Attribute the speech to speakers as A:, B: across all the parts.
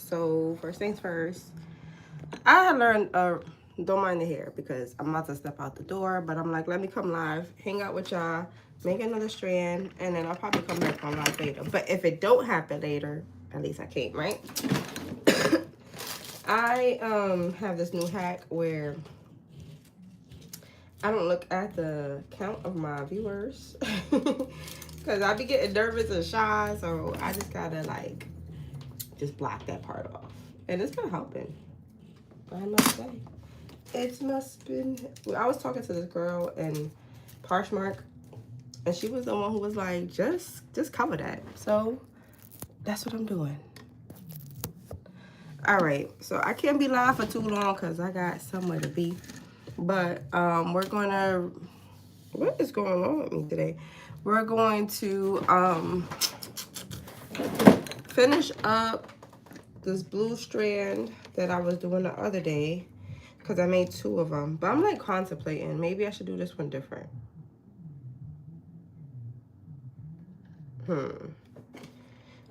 A: So first things first, I had learned don't mind the hair because I'm about to step out the door, but I'm like, let me come live, hang out with y'all, make another strand, and then I'll probably come back on live later. But if it don't happen later, at least I came, right? I have this new hack where I don't look at the count of my viewers because I be getting nervous and shy, so I just gotta like just block that part off, and it's been helping, I must say. It must been. I was talking to this girl in Parchmark, and she was the one who was like, just cover that. So that's what I'm doing. All right, so I can't be live for too long because I got somewhere to be. But we're gonna. What is going on with me today? We're going to finish up this blue strand that I was doing the other day because I made 2 of them. But I'm like contemplating, maybe I should do this one different.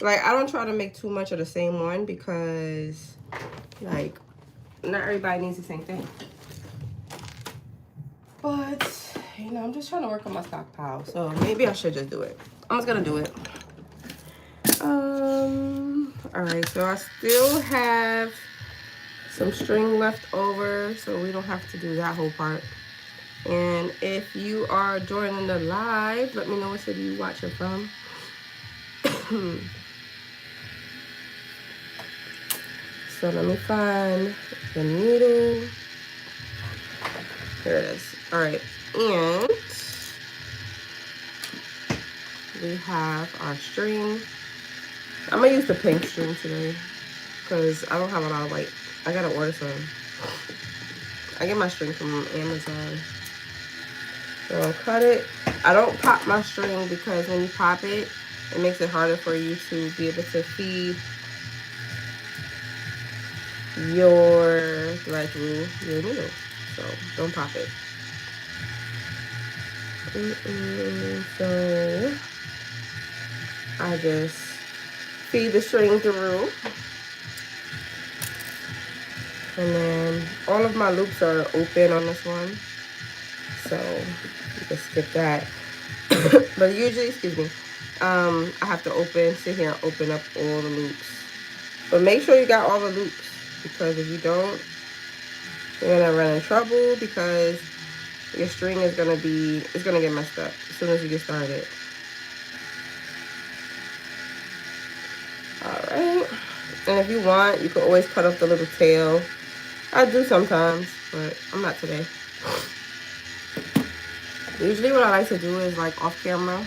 A: Like, I don't try to make too much of the same one because, like, not everybody needs the same thing. But, you know, I'm just trying to work on my stockpile. So maybe I should just do it. I'm just gonna do it. All right, so I still have some string left over, so we don't have to do that whole part. And if you are joining the live, let me know what city you watching from. So let me find the needle. Here it is. All right, and we have our string. I'm gonna use the pink string today because I don't have a lot of white. I gotta order some. I get my string from Amazon. So I'll cut it. I don't pop my string because when you pop it, it makes it harder for you to be able to feed your thread through your needle. So don't pop it. So I just feed the string through. And then all of my loops are open on this one. So you can skip that. But usually, excuse me, I have to sit here and open up all the loops. But make sure you got all the loops, because if you don't, you're gonna run in trouble because your string is gonna get messed up as soon as you get started. All right, and if you want, you can always cut off the little tail. I do sometimes, but I'm not today. Usually what I like to do is, like, off camera,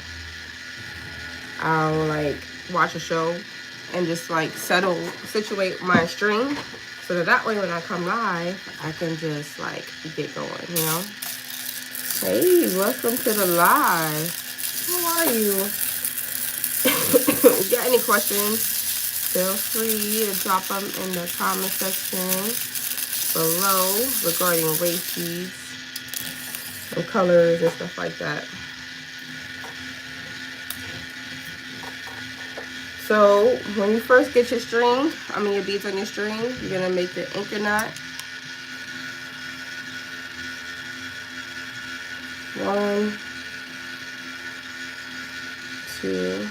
A: I'll like watch a show and just like situate my string so that way when I come live, I can just like get going, you know? Hey, welcome to the live. How are you? If you got any questions, feel free to drop them in the comment section below regarding waist beads and colors and stuff like that. So when you first get your string, your beads on your string, you're gonna make the anchor knot. 1, 2,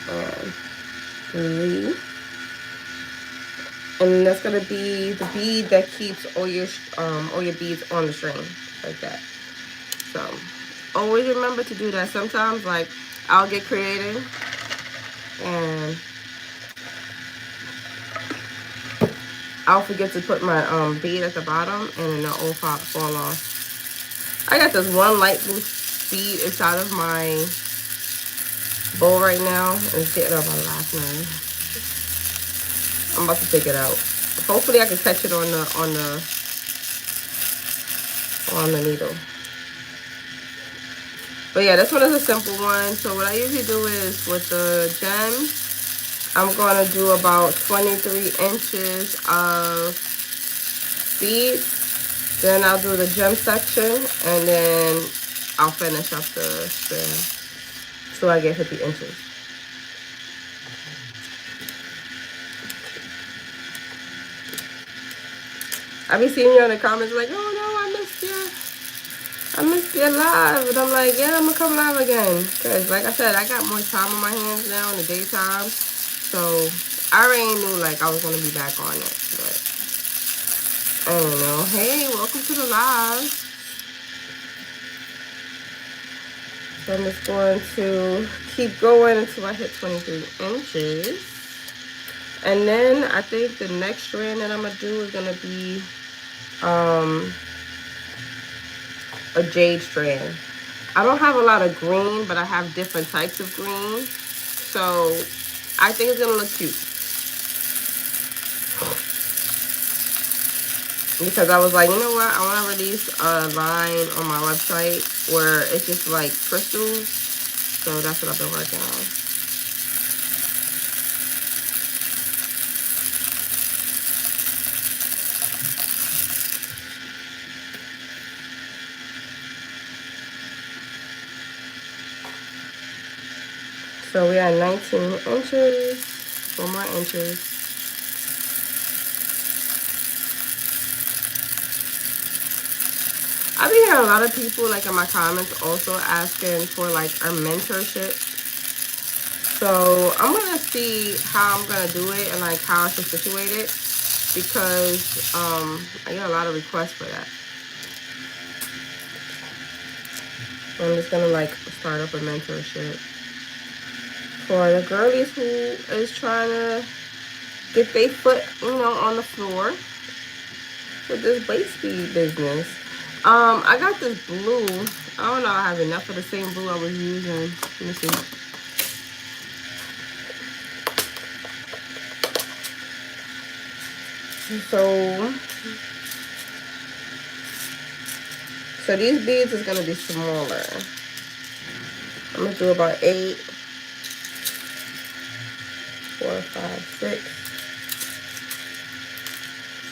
A: and 3. And that's gonna be the bead that keeps all your beads on the string, like that. So always remember to do that. Sometimes, like, I'll get creative and I'll forget to put my bead at the bottom, and then it'll all fall off. I got this one light blue bead inside of my bowl right now, and it's getting on my last nerve. I'm about to take it out. Hopefully I can catch it on the needle. But yeah, this one is a simple one. So what I usually do is, with the gems, I'm going to do about 23 inches of beads. Then I'll do the gem section, and then I'll finish up the strand. So I get 50 inches. I be seeing you in the comments like, oh no, I missed your live. And I'm like, yeah, I'm gonna come live again. Cause like I said, I got more time on my hands now in the daytime. So I already knew like I was gonna be back on it. But I don't know. Hey, welcome to the live. So I'm just going to keep going until I hit 23 inches. And then I think the next strand that I'm gonna do is gonna be a jade strand. I don't have a lot of green, but I have different types of green. So I think it's gonna look cute. Because I was like, you know what? I want to release a line on my website where it's just like crystals. So that's what I've been working on. So we are 19 inches, 4 more inches. I've been hearing a lot of people like in my comments also asking for like a mentorship. So I'm gonna see how I'm gonna do it and like how I should situate it, because I get a lot of requests for that. So I'm just gonna like start up a mentorship for the girlies who is trying to get their foot, you know, on the floor with this waist bead business. I got this blue. I don't know, I have enough of the same blue I was using. Let me see. So these beads is gonna be smaller. I'm gonna do about 8, 4, 5, 6,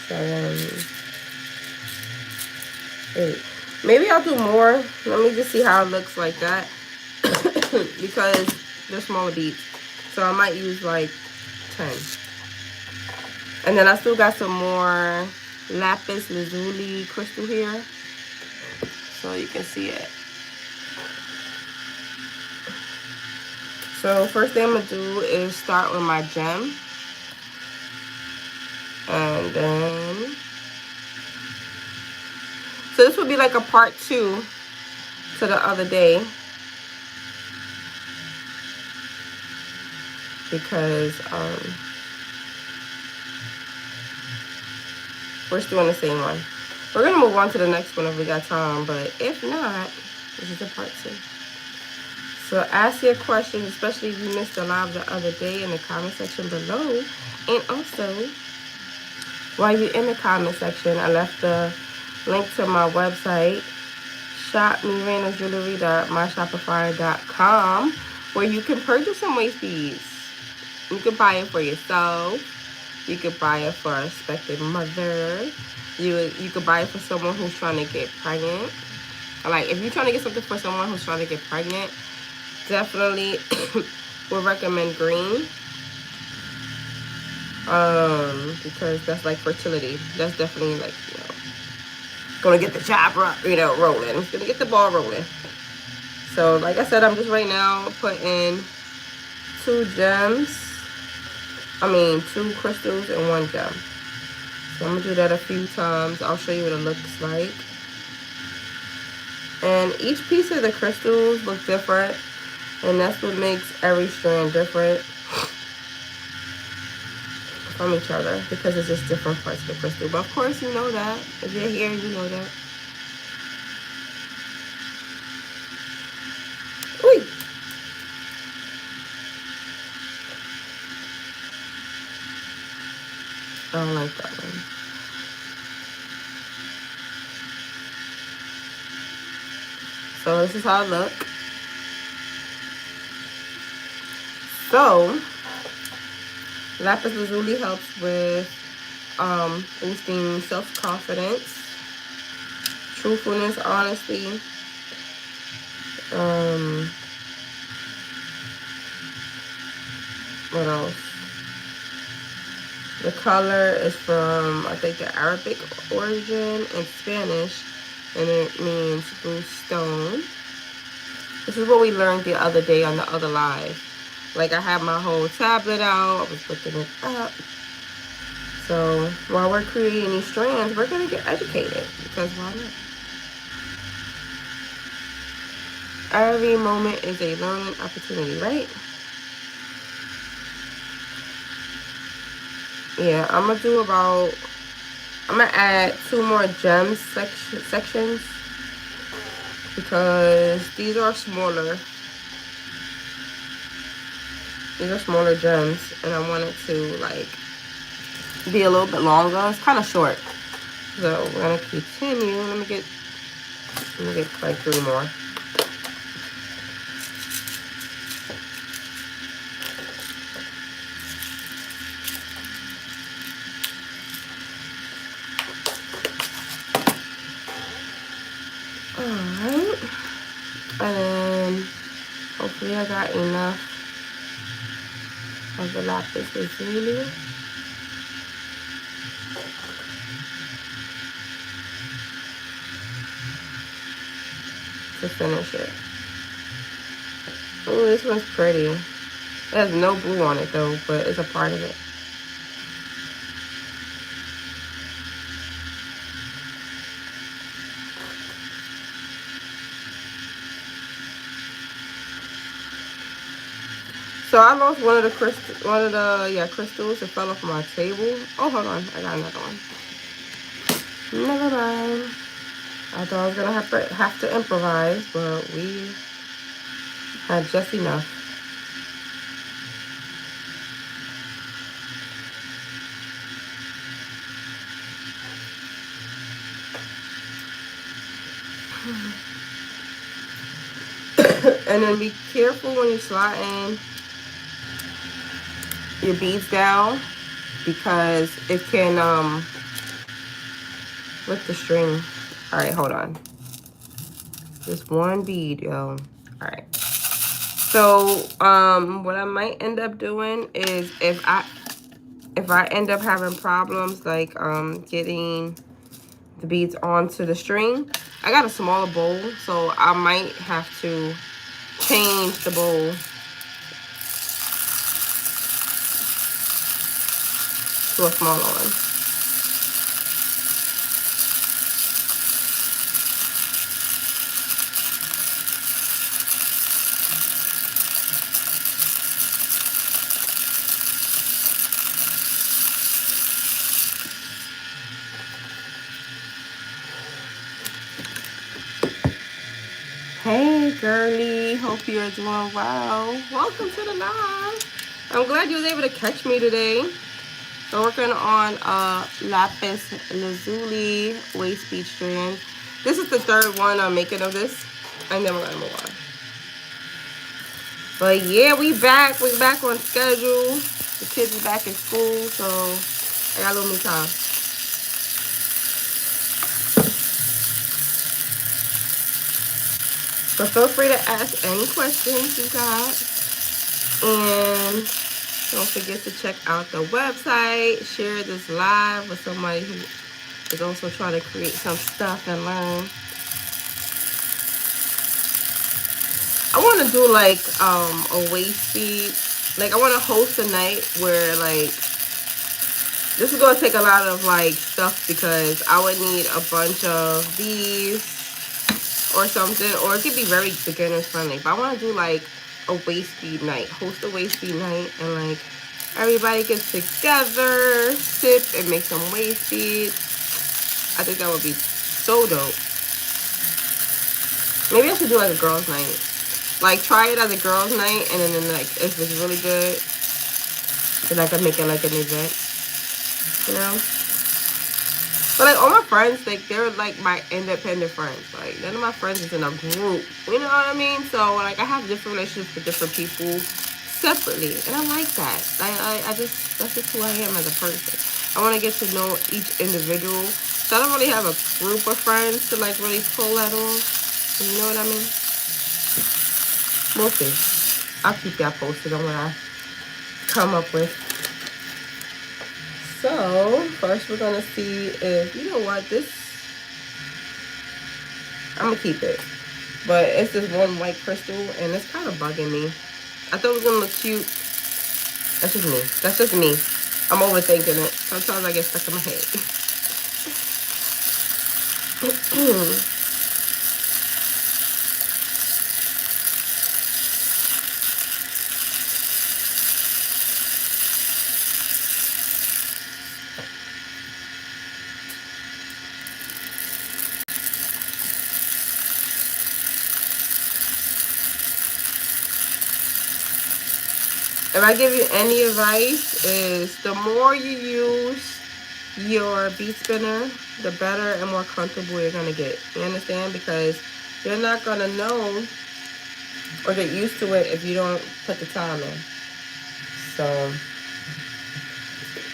A: 7, 8. Maybe I'll do more. Let me just see how it looks like that. Because they're smaller beads. So I might use like 10. And then I still got some more lapis lazuli crystal here. So you can see it. So first thing I'm gonna do is start with my gem. And then, so this would be like a part 2 to the other day, because we're still in the same one. We're gonna move on to the next one if we got time, but if not, this is a part 2. So ask your questions, especially if you missed the live the other day, in the comment section below. And also, while you're in the comment section, I left the link to my website, shopmirenasjewelry.myshopify.com, where you can purchase some waist beads. You can buy it for yourself. You could buy it for a expected mother. You could buy it for someone who's trying to get pregnant. Like, if you're trying to get something for someone who's trying to get pregnant, definitely would recommend green. Because that's like fertility. That's definitely like, you know, gonna get the job, you know, rolling. It's gonna get the ball rolling. So like I said, I'm just right now putting 2 crystals and 1 gem. So I'm gonna do that a few times. I'll show you what it looks like. And each piece of the crystals look different, and that's what makes every strand different from each other, because it's just different parts of the crystal. But of course, you know that. If you're here, you know that. Ooh. I don't like that one. So this is how it looks. So lapis lazuli helps with boosting self-confidence, truthfulness, honesty. What else? The color is from, I think, the Arabic origin in Spanish, and it means blue stone. This is what we learned the other day on the other live. Like, I had my whole tablet out, I was looking it up. So while we're creating these strands, we're gonna get educated, because why not? Every moment is a learning opportunity, right? Yeah, I'm gonna add 2 more gems sections, because these are smaller. These are smaller gems, and I want it to like be a little bit longer. It's kind of short, so we're gonna continue. Let me get like 3 more. Alright. And then hopefully I got enough of the lapis lazuli to finish it. Oh, this one's pretty. It has no blue on it though, but it's a part of it. So I lost one of the crystals. It fell off my table. Oh, hold on, I got another one. Never mind. I thought I was gonna have to improvise, but we had just enough. And then be careful when you slide in your beads down, because it can rip the string. All right, hold on. Just one bead, yo. All right. So what I might end up doing is, if I end up having problems like getting the beads onto the string, I got a smaller bowl, so I might have to change the bowl to a smaller one. Hey girlie, hope you're doing well. Welcome to the live. I'm glad you was able to catch me today. So working on lapis lazuli waist bead strand. This is the 3rd one I'm making of this, and then we're gonna move on. But yeah, we back on schedule. The kids are back in school, so I got a little more time. So feel free to ask any questions you got. And don't forget to check out the website. Share this live with somebody who is also trying to create some stuff and learn. I want to do like a waist bead. Like, I want to host a night where like, this is going to take a lot of like stuff, because I would need a bunch of these or something, or it could be very beginner friendly. But I want to do like a waist bead night, host a waist bead night, and like everybody gets together, sip, and make some waist beads. I think that would be so dope. Maybe I should do like a girls' night. Like, try it as a girls' night, and then like, if it's really good, then I could make it like an event, you know? But like, all my friends, like, they're like my independent friends. Like, none of my friends is in a group, you know what I mean? So like, I have different relationships with different people separately, and I like that. I just, that's just who I am as a person. I want to get to know each individual. So I don't really have a group of friends to like really pull that off. You know what I mean? We'll see. I'll keep that posted on what I come up with. first we're gonna see if, you know what, this, I'm gonna keep it. But it's this one white crystal and it's kind of bugging me. I thought it was gonna look cute. That's just me. That's just me. I'm overthinking it. Sometimes I get stuck in my head. If I give you any advice, is the more you use your bead spinner, the better and more comfortable you're gonna get. You understand? Because you're not gonna know or get used to it if you don't put the time in. So,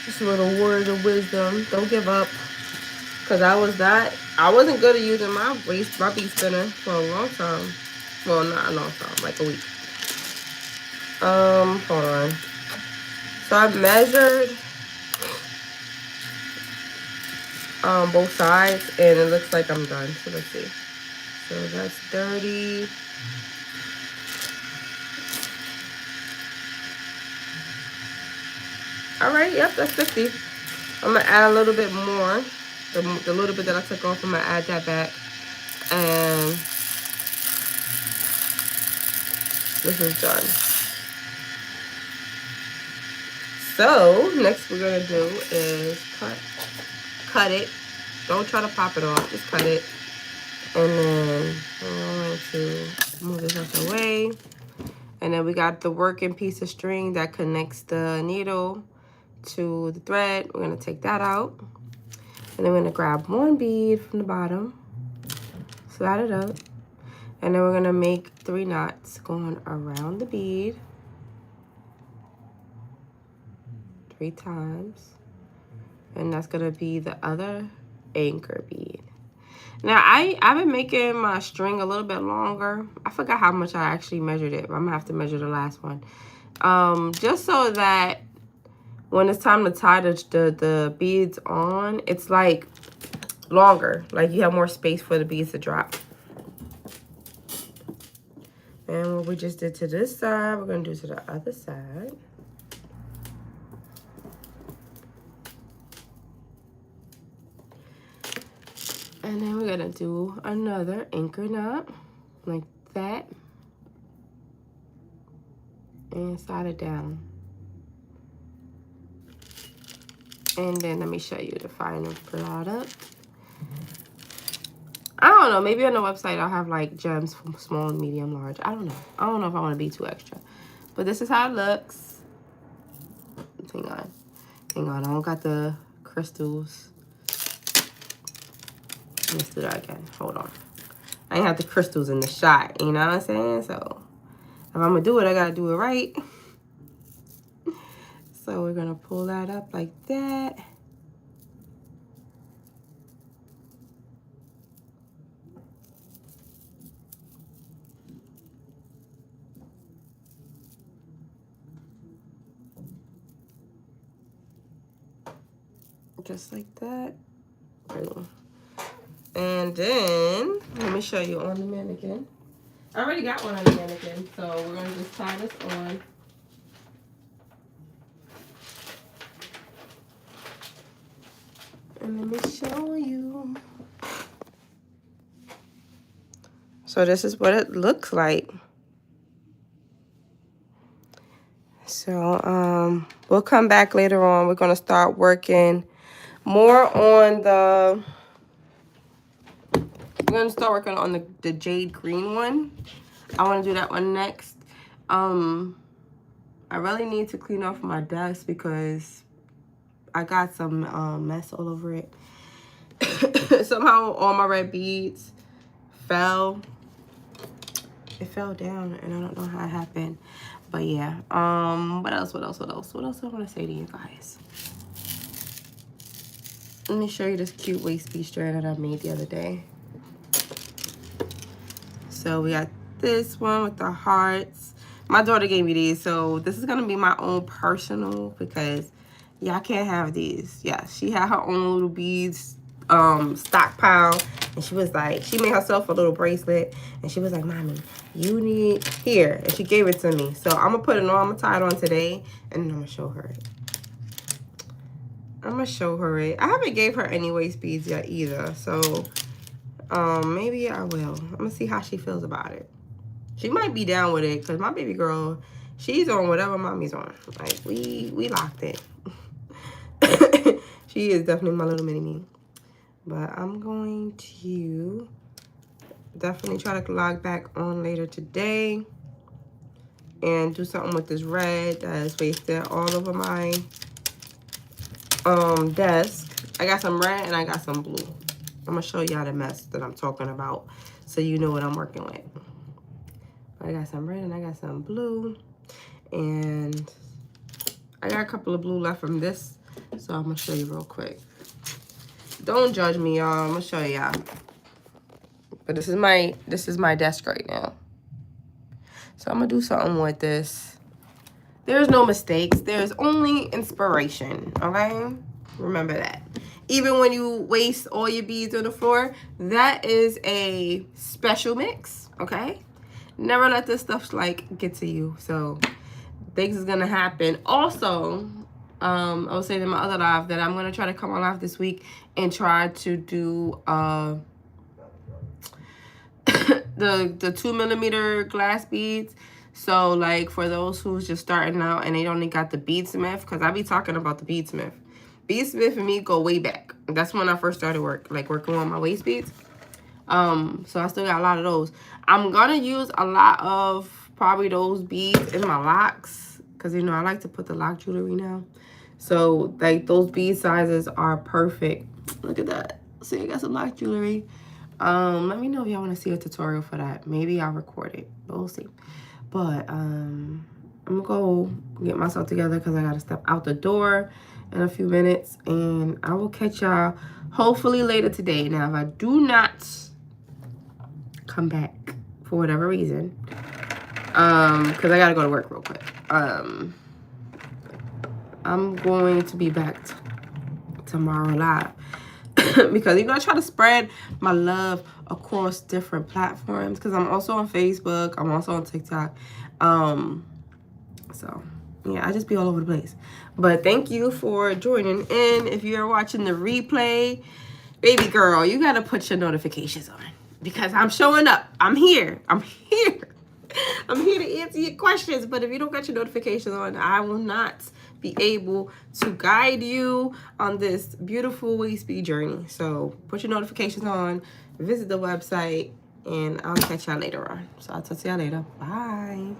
A: just a little word of wisdom. Don't give up. Cause I wasn't good at using my bead spinner for a long time. Well, not a long time, like a week. Hold on. So I've measured both sides and it looks like I'm done. So let's see. So that's 30. All right, yep, that's 50. I'm gonna add a little bit more. The little bit that I took off, I'm gonna add that back. And this is done. So next we're gonna do is cut it. Don't try to pop it off, just cut it. And then we're going to move this out the way. And then we got the working piece of string that connects the needle to the thread. We're gonna take that out. And then we're gonna grab one bead from the bottom, slide it up, and then we're gonna make 3 knots going around the bead 3 times. And that's gonna be the other anchor bead. Now, I've been making my string a little bit longer. I forgot how much I actually measured it, but I'm gonna have to measure the last one. Just so that when it's time to tie the beads on, it's like longer. Like you have more space for the beads to drop. And what we just did to this side, we're gonna do to the other side. And then we're gonna do another anchor knot like that. And slide it down. And then let me show you the final product. I don't know, maybe on the website I'll have like gems from small, medium, large. I don't know. I don't know if I want to be too extra. But this is how it looks. Hang on. Hang on, I don't got the crystals. Let's do that again. Hold on. I ain't have the crystals in the shot, you know what I'm saying? So if I'm gonna do it, I gotta do it right. So we're gonna pull that up like that. Just like that. Boom. And then, let me show you on the mannequin. I already got one on the mannequin, so we're gonna just tie this on. And let me show you. So this is what it looks like. So we'll come back later on. We're gonna start working more on the, we're gonna start working on the jade green one. I wanna do that one next. I really need to clean off my desk because I got some mess all over it. Somehow all my red beads fell. It fell down and I don't know how it happened. But yeah, what else do I want to say to you guys? Let me show you this cute waist bead strand that I made the other day. So we got this one with the hearts. My daughter gave me these, so this is gonna be my own personal because Yeah, I can't have these. Yeah, she had her own little beads stockpile, and she was like, she made herself a little bracelet, and she was like, Mommy, you need here, and she gave it to me. So I'm gonna put it on. I'm gonna tie it on today, and then I'm gonna show her it. I'm gonna show her it. I haven't gave her any waist beads yet either, so maybe I will. I'm gonna see how she feels about it. She might be down with it, because my baby girl, she's on whatever mommy's on. Like, we locked in. She is definitely my little mini-me. But I'm going to definitely try to log back on later today and do something with this red that is pasted all over my desk. I got some red and I got some blue. I'm gonna show y'all the mess that I'm talking about so you know what I'm working with. I got some red and I got some blue, and I got a couple of blue left from this, so I'm gonna show you real quick. Don't judge me, y'all. I'm gonna show y'all. But this is my desk right now. So I'm gonna do something with this. There's no mistakes. There's only inspiration, okay? Remember that. Even when you waste all your beads on the floor, that is a special mix, okay? Never let this stuff like get to you. So things is gonna happen. Also, I was saying in my other live that I'm gonna try to come on live this week and try to do the 2mm glass beads. So like for those who's just starting out and they only got the beadsmith, because I be talking about the beadsmith. Beadsmith and me go way back. That's when I first started working on my waist beads. So I still got a lot of those. I'm gonna use a lot of probably those beads in my locks, because you know I like to put the lock jewelry now. So like those bead sizes are perfect. Look at that. See, I got some lock jewelry. Let me know if y'all want to see a tutorial for that. Maybe I'll record it, but we'll see. But I'm gonna go get myself together because I gotta step out the door in a few minutes, and I will catch y'all hopefully later today. Now, if I do not come back for whatever reason, because I gotta go to work real quick, I'm going to be back tomorrow live. Because I try to spread my love across different platforms, because I'm also on Facebook, I'm also on TikTok. So yeah, I just be all over the place. But thank you for joining in. If you're watching the replay, baby girl, you gotta put your notifications on, because I'm showing up. I'm here. I'm here to answer your questions. But if you don't got your notifications on, I will not be able to guide you on this beautiful waist bead journey. So put your notifications on, visit the website, and I'll catch y'all later on. So I'll talk to y'all later. Bye.